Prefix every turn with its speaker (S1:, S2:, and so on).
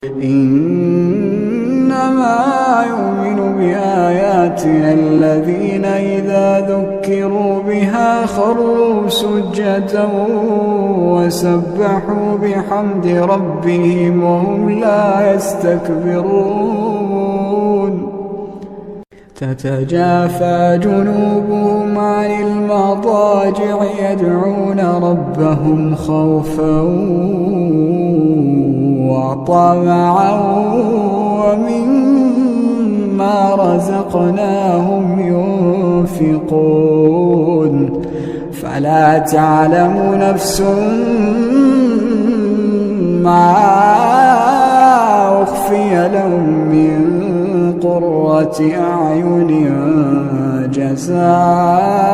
S1: إنما يؤمن بآياتنا الذين إذا ذكروا بها خروا سجدا وسبحوا بحمد ربهم وهم لا يستكبرون تتجافى جنوبهم عن المضاجع يدعون ربهم خوفا وطمعا ومما رزقناهم ينفقون فلا تعلم نفس ما أخفي لهم من قرة أعين جزاء